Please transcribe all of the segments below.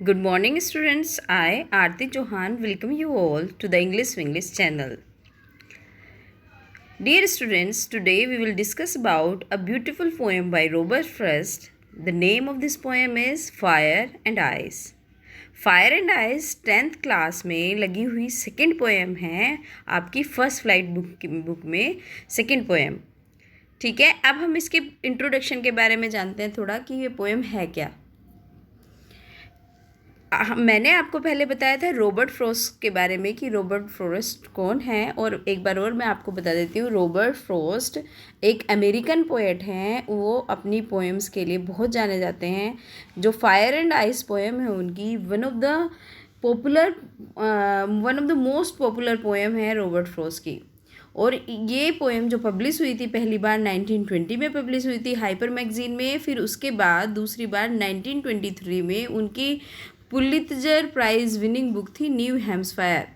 Good morning, students. I, Aarti Chauhan, welcome you all to the English channel. Dear students, today we will discuss about a beautiful poem by Robert Frost. The name of this poem is Fire and Ice. Fire and ice 10th class में लगी हुई second poem है आपकी first flight book में second poem. ठीक है, अब हम इसके इंट्रोडक्शन के बारे में जानते हैं थोड़ा कि ये पोएम है क्या। मैंने आपको पहले बताया था रॉबर्ट फ्रॉस्ट के बारे में कि रॉबर्ट फ्रॉस्ट कौन है, और एक बार और मैं आपको बता देती हूँ। रॉबर्ट फ्रॉस्ट एक अमेरिकन पोएट हैं। वो अपनी पोएम्स के लिए बहुत जाने जाते हैं। जो फायर एंड आइस पोएम है उनकी one of the most popular poem है रॉबर्ट फ्रॉस्ट की। और ये पोएम जो पब्लिश हुई थी पहली बार 1920 में पब्लिश हुई थी हाइपर मैगजीन में। फिर उसके बाद दूसरी बार 1923 में उनकी पुलित्जर प्राइज़ विनिंग बुक थी न्यू हैम्सफायर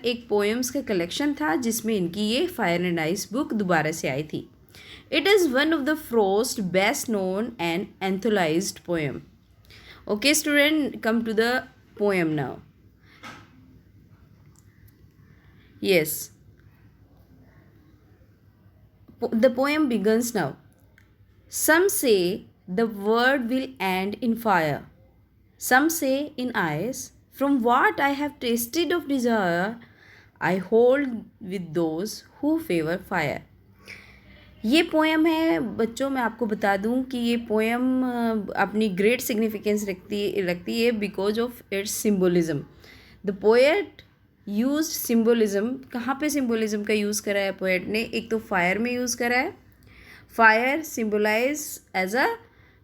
एक पोएम्स का कलेक्शन था जिसमें इनकी ये फायर एंड आइस बुक दोबारा से आई थी। It is one of the Frost best known and anthologised poem. Okay student, come to the poem now. Yes, the poem begins now. Some say the world will end in fire. Some say in ice. From what I have tasted of desire, I hold with those who favor fire. ये poem है बच्चों, मैं आपको बता दूं कि ये poem अपनी ग्रेट सिग्निफिकेंस रखती है because of its symbolism. The poet use symbolism. कहाँ पे सिम्बोलिज्म का यूज़ करा है पोएट ने? एक तो फायर में यूज़ करा है। Fire symbolise as a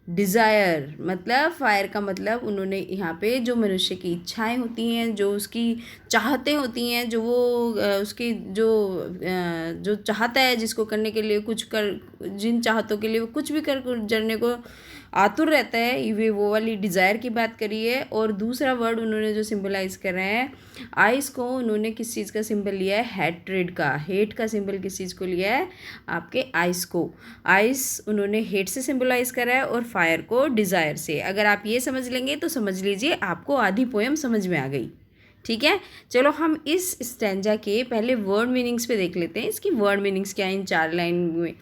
desire, मतलब फायर का मतलब उन्होंने यहाँ पे जो मनुष्य की इच्छाएं होती हैं, जो उसकी चाहतें होती हैं, जो वो उसकी जो चाहता है जिसको करने के लिए कुछ कर, जिन चाहतों के लिए वो कुछ भी कर जरने को आतुर रहता है, ये वो वाली डिज़ायर की बात करी है। और दूसरा वर्ड उन्होंने जो सिंबलाइज कर रहे हैं आइस को, उन्होंने किस चीज़ का सिंबल लिया है? हैट्रेड का। हेट का सिंबल किस चीज़ को लिया है? आपके आइस को। आइस उन्होंने हेट से सिंबलाइज करा है और फायर को डिज़ायर से। अगर आप ये समझ लेंगे तो समझ लीजिए आपको आधी पोएम समझ में आ गई। ठीक है, चलो हम इस स्टैंजा के पहले वर्ड मीनिंग्स पे देख लेते हैं। इसकी वर्ड मीनिंग्स क्या है इन 4 लाइन में।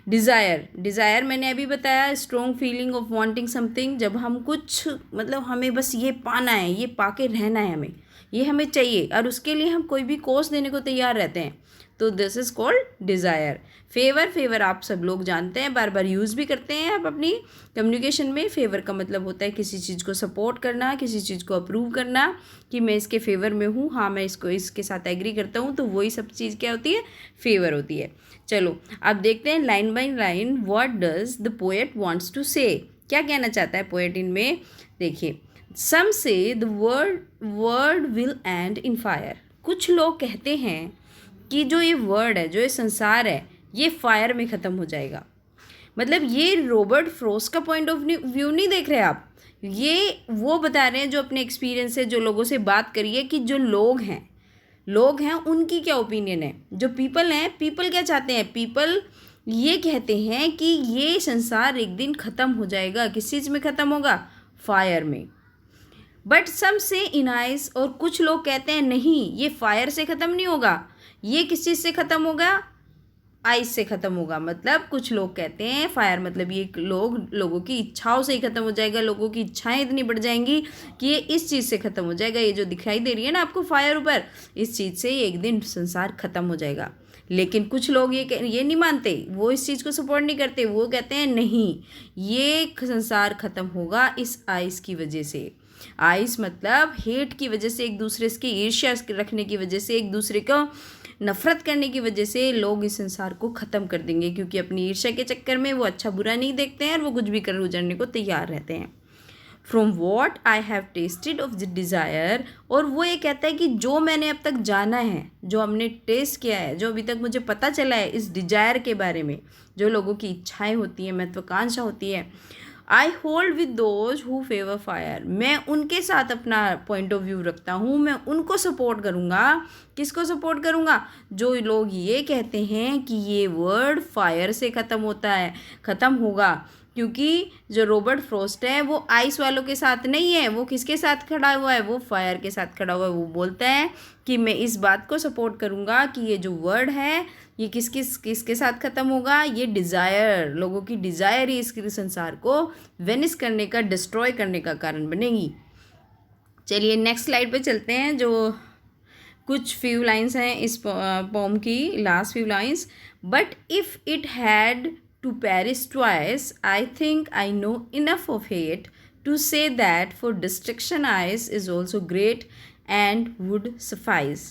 डिज़ायर मैंने अभी बताया, strong feeling of wanting something. जब हम कुछ, मतलब हमें बस ये पाना है, ये पाके रहना है, हमें ये हमें चाहिए और उसके लिए हम कोई भी कॉस्ट देने को तैयार रहते हैं, तो this is called desire. Favour आप सब लोग जानते हैं, बार बार यूज़ भी करते हैं आप अपनी कम्युनिकेशन में। फेवर का मतलब होता है किसी चीज़ को सपोर्ट करना, किसी चीज़ को अप्रूव करना कि मैं इसके फेवर में हूँ, हाँ मैं इसको इसके साथ एग्री करता हूँ, तो वही सब चीज़ क्या होती है? फेवर होती है। चलो अब देखते हैं line by line. What does the poet wants to say, क्या कहना चाहता है पोएट इनमें? देखिए, सम say the word will end in fire. कुछ लोग कहते हैं कि जो ये वर्ड है, जो ये संसार है, ये फायर में ख़त्म हो जाएगा। मतलब ये रॉबर्ट फ्रॉस्ट का पॉइंट ऑफ व्यू नहीं देख रहे आप, ये वो बता रहे हैं जो अपने एक्सपीरियंस से, जो लोगों से बात करिए कि जो लोग हैं उनकी क्या ओपिनियन है। जो पीपल हैं, पीपल क्या चाहते हैं? पीपल ये कहते हैं कि ये संसार एक दिन ख़त्म हो जाएगा। किस चीज़ में ख़त्म होगा? फायर में। बट सम से इन आइस, और कुछ लोग कहते हैं नहीं, ये फायर से ख़त्म नहीं होगा, ये किस चीज़ से ख़त्म होगा? आइस से ख़त्म होगा। मतलब कुछ लोग कहते हैं फायर मतलब ये लोगों की इच्छाओं से ही ख़त्म हो जाएगा। लोगों की इच्छाएं इतनी बढ़ जाएंगी कि ये इस चीज़ से ख़त्म हो जाएगा। ये जो दिखाई दे रही है ना आपको फायर ऊपर, इस चीज़ से एक दिन संसार ख़त्म हो जाएगा। लेकिन कुछ लोग ये नहीं मानते, वो इस चीज़ को सपोर्ट नहीं करते। वो कहते हैं नहीं, ये संसार ख़त्म होगा इस आइस की वजह से। आइस मतलब हेट की वजह से, एक दूसरे की ईर्ष्या रखने की वजह से, एक दूसरे को नफ़रत करने की वजह से लोग इस संसार को ख़त्म कर देंगे, क्योंकि अपनी ईर्ष्या के चक्कर में वो अच्छा बुरा नहीं देखते हैं और वो कुछ भी कर गुजरने को तैयार रहते हैं। From what I have tested of the desire, और वो ये कहता है कि जो मैंने अब तक जाना है, जो हमने टेस्ट किया है, जो अभी तक मुझे पता चला है इस डिज़ायर के बारे में, जो लोगों की इच्छाएं होती हैं, महत्वाकांक्षा होती है, I hold with those who favour fire. मैं उनके साथ अपना पॉइंट ऑफ व्यू रखता हूँ, मैं उनको सपोर्ट करूँगा। किसको सपोर्ट करूँगा? जो लोग ये कहते हैं कि ये वर्ड फायर से ख़त्म होता है, ख़त्म होगा, क्योंकि जो रॉबर्ट फ्रॉस्ट है वो आइस वालों के साथ नहीं है, वो किसके साथ खड़ा हुआ है, वो फायर के साथ खड़ा हुआ है। वो बोलता है कि मैं इस बात को सपोर्ट करूँगा कि ये जो वर्ड है ये किसके साथ ख़त्म होगा, ये डिज़ायर, लोगों की डिज़ायर ही इस संसार को वेनिस करने का, डिस्ट्रॉय करने का कारण बनेगी। चलिए नेक्स्ट स्लाइड पे चलते हैं। जो कुछ फ्यू लाइंस हैं इस पोम की, last few lines. But if it had to perish twice, I think I know enough of it to say that for destruction ice is also great and would suffice.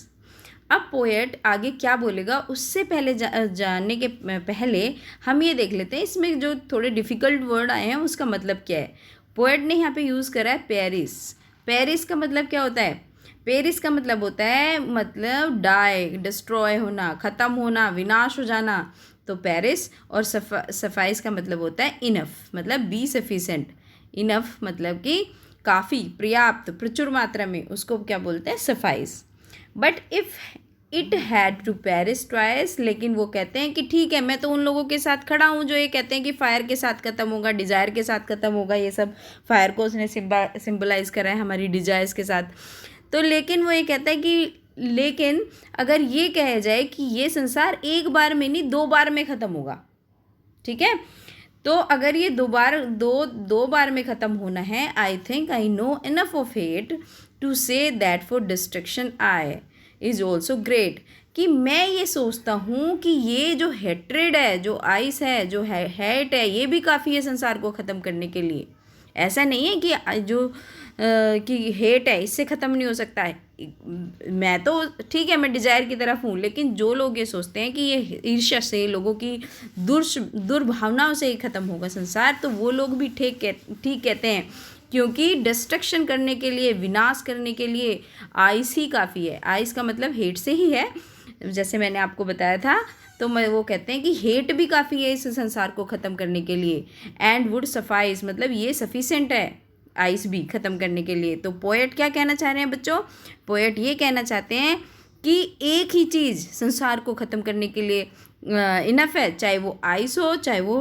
अब poet आगे क्या बोलेगा उससे पहले जानने के पहले हम ये देख लेते हैं इसमें जो थोड़े डिफ़िकल्ट वर्ड आए हैं उसका मतलब क्या है। पोएट ने यहाँ पे यूज़ करा है पेरिस। पेरिस का मतलब क्या होता है, पेरिस का मतलब होता है मतलब डाई, डिस्ट्रॉय होना, ख़त्म होना, विनाश हो जाना। तो पेरिस और सफाइस का मतलब होता है इनफ, मतलब बी सफिशेंट। इनफ मतलब कि काफ़ी, पर्याप्त, प्रचुर मात्रा में, उसको क्या बोलते हैं, suffice. But if it had to perish twice, लेकिन वो कहते हैं कि ठीक है मैं तो उन लोगों के साथ खड़ा हूँ जो ये कहते हैं कि फायर के साथ ख़त्म होगा, डिज़ायर के साथ ख़त्म होगा। ये सब फायर को उसने सिम्बलाइज करा है हमारी डिज़ायर्स के साथ। तो लेकिन वो ये कहता है कि लेकिन अगर ये कहा जाए कि ये संसार एक बार में नहीं 2 बार में ख़त्म होगा, ठीक है। तो अगर ये दो बार में ख़त्म होना है, I think I know enough of it to say that for destruction ice is also great, कि मैं ये सोचता हूँ कि ये जो हेट्रेड है, जो आइस है, जो हेट है, ये भी काफ़ी है संसार को ख़त्म करने के लिए। ऐसा नहीं है कि जो कि हेट है इससे ख़त्म नहीं हो सकता है। मैं तो ठीक है मैं डिज़ायर की तरफ हूँ, लेकिन जो लोग ये सोचते हैं कि ये ईर्ष्या से, लोगों की दुर्भावनाओं से ही ख़त्म होगा संसार, तो वो लोग भी ठीक कहते हैं, क्योंकि डिस्ट्रक्शन करने के लिए, विनाश करने के लिए आइस ही काफ़ी है। आइस का मतलब हेट से ही है, जैसे मैंने आपको बताया था। तो वो कहते हैं कि हेट भी काफ़ी है इस संसार को ख़त्म करने के लिए। एंड वुड सफाइस मतलब ये सफिशेंट है आइस भी ख़त्म करने के लिए। तो पोएट क्या कहना चाह रहे हैं बच्चों, पोएट ये कहना चाहते हैं कि एक ही चीज़ संसार को ख़त्म करने के लिए इनफ है, चाहे वो आइस हो, चाहे वो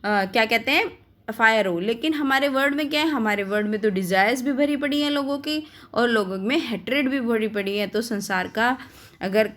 क्या कहते हैं, फायर हो। लेकिन हमारे वर्ड में क्या है, हमारे वर्ड में तो डिज़ायर्स भी भरी पड़ी हैं लोगों की, और लोगों में हेट्रेड भी भरी पड़ी है। तो संसार का अगर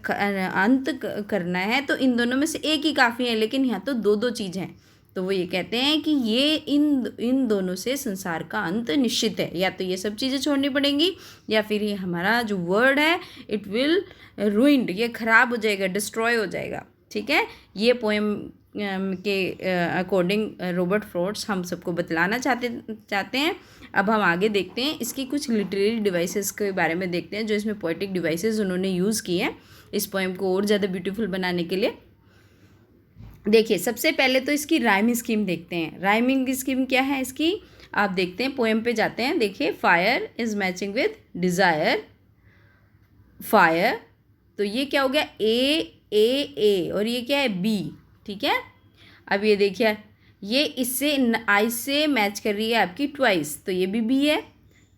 अंत करना है तो इन दोनों में से एक ही काफ़ी है, लेकिन यहाँ तो दो चीज़ हैं। तो वो ये कहते हैं कि ये इन दोनों से संसार का अंत निश्चित है। या तो ये सब चीज़ें छोड़नी पड़ेंगी, या फिर ये हमारा जो वर्ड है इट विल रूइंड, ये ख़राब हो जाएगा, डिस्ट्रॉय हो जाएगा, ठीक है। ये पोएम के अकॉर्डिंग रॉबर्ट फ्रॉस्ट हम सबको बतलाना चाहते हैं। अब हम आगे देखते हैं इसकी कुछ लिटरेरी डिवाइसेस के बारे में देखते हैं, जो इसमें पोएटिक डिवाइसेस उन्होंने यूज़ किए हैं इस पोएम को और ज़्यादा ब्यूटीफुल बनाने के लिए। देखिए सबसे पहले तो इसकी राइमिंग स्कीम देखते हैं। राइमिंग स्कीम क्या है इसकी, आप देखते हैं, पोएम पे जाते हैं। देखिए fire is matching with desire, fire, तो ये क्या हो गया, ए, और ये क्या है, बी, ठीक है। अब ये देखिए ये इससे आई से मैच कर रही है आपकी ट्वाइस, तो ये भी बी है,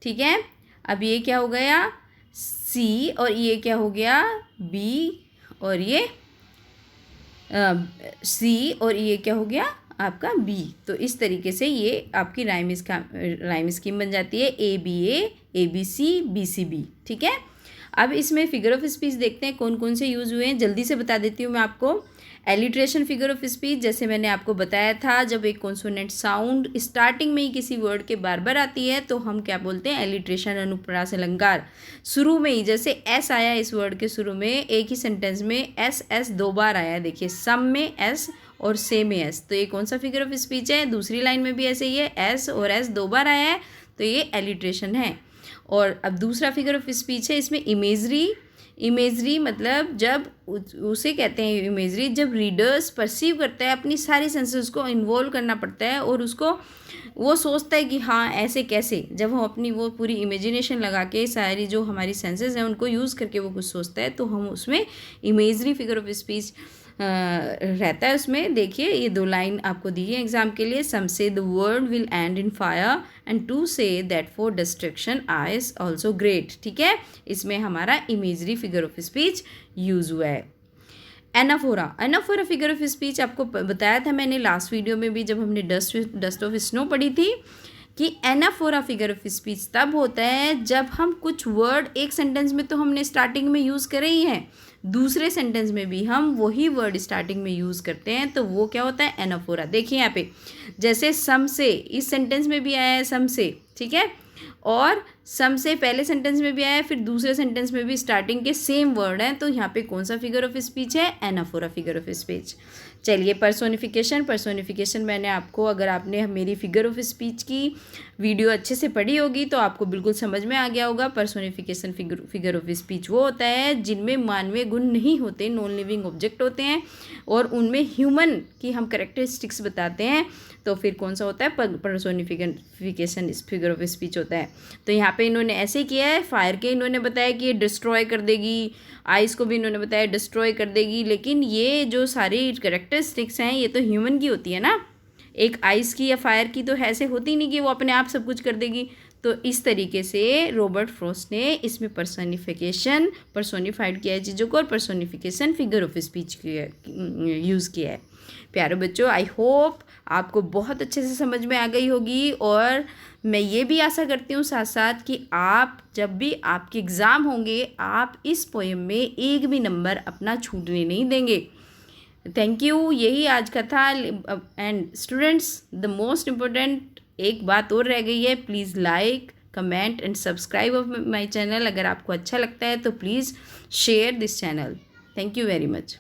ठीक है। अब ये क्या हो गया, सी, और ये क्या हो गया, बी, और ये सी, और ये क्या हो गया आपका बी। तो इस तरीके से ये आपकी राइम स्कीम बन जाती है, ए बी सी बी, ठीक है। अब इसमें फिगर ऑफ स्पीच देखते हैं कौन कौन से यूज़ हुए हैं, जल्दी से बता देती हूँ मैं आपको। एलिट्रेशन फिगर ऑफ स्पीच, जैसे मैंने आपको बताया था, जब एक कॉन्सोनेंट साउंड स्टार्टिंग में ही किसी वर्ड के बार बार आती है तो हम क्या बोलते हैं, एलिट्रेशन, अनुप्रास अलंकार। शुरू में ही जैसे एस आया इस वर्ड के शुरू में, एक ही सेंटेंस में एस 2 बार आया है, देखिए सम में एस और से में एस, तो ये कौन सा फिगर ऑफ स्पीच है। दूसरी लाइन में भी ऐसे ही है, एस और एस 2 बार आया है, तो ये एलिट्रेशन है। और अब दूसरा फिगर ऑफ स्पीच है इसमें इमेजरी मतलब जब उसे कहते हैं इमेजरी, जब रीडर्स परसीव करता है, अपनी सारी सेंसेस को इन्वॉल्व करना पड़ता है और उसको वो सोचता है कि हाँ ऐसे कैसे, जब हम अपनी वो पूरी इमेजिनेशन लगा के सारी जो हमारी सेंसेस हैं उनको यूज़ करके वो कुछ सोचता है, तो हम उसमें इमेजरी फिगर ऑफ स्पीच रहता है उसमें। देखिए ये 2 लाइन आपको दी है एग्जाम के लिए। Some say the world will end in fire and to say that for destruction ice also great, ठीक है। इसमें हमारा imagery figure of speech use हुआ है। एनाफोरा फिगर ऑफ स्पीच आपको बताया था मैंने लास्ट वीडियो में भी, जब हमने डस्ट ऑफ स्नो पढ़ी थी, कि एनाफोरा फिगर ऑफ स्पीच तब होता है जब हम कुछ वर्ड एक सेंटेंस में तो हमने स्टार्टिंग में यूज़ करे ही हैं, दूसरे सेंटेंस में भी हम वही वर्ड स्टार्टिंग में यूज़ करते हैं, तो वो क्या होता है? एनाफोरा। देखिए यहाँ पे जैसे सम से, इस सेंटेंस में भी आया है सम से, ठीक है, और सम से पहले सेंटेंस में भी आया है, फिर दूसरे सेंटेंस में भी स्टार्टिंग के सेम वर्ड हैं, तो यहाँ पे कौन सा फिगर ऑफ स्पीच है? Anaphora figure of speech. चलिए पर्सोनिफिकेशन मैंने आपको, अगर आपने मेरी फिगर ऑफ स्पीच की वीडियो अच्छे से पढ़ी होगी तो आपको बिल्कुल समझ में आ गया होगा। पर्सोनिफिकेशन फिगर ऑफ स्पीच वो होता है जिनमें मानवीय गुण नहीं होते, नॉन लिविंग ऑब्जेक्ट होते हैं, और उनमें ह्यूमन की हम कैरेक्टरिस्टिक्स बताते हैं, तो फिर कौन सा होता है? पर्सोनिफिकेशन फिगर ऑफ स्पीच होता है। तो यहाँ पे इन्होंने ऐसे किया है, फायर के इन्होंने बताया कि ये डिस्ट्रॉय कर देगी, आइस को भी इन्होंने बताया डिस्ट्रॉय कर देगी, लेकिन ये जो सारी कैरेक्टरिस्टिक्स हैं ये तो ह्यूमन की होती है ना, एक आइस की या फायर की तो ऐसे होती नहीं कि वो अपने आप सब कुछ कर देगी। तो इस तरीके से रॉबर्ट फ्रॉस्ट ने इसमें पर्सोनिफाइड किया है चीज़ों को, और personification figure of speech use किया है। प्यारे बच्चों, आई होप आपको बहुत अच्छे से समझ में आ गई होगी, और मैं ये भी आशा करती हूँ साथ साथ कि आप जब भी आपके एग्ज़ाम होंगे आप इस पोएम में एक भी नंबर अपना छूटने नहीं देंगे। थैंक यू, यही आज का था। And students, the most important एक बात और रह गई है, please like, comment and subscribe of my channel. अगर आपको अच्छा लगता है तो please share this channel. Thank you very much.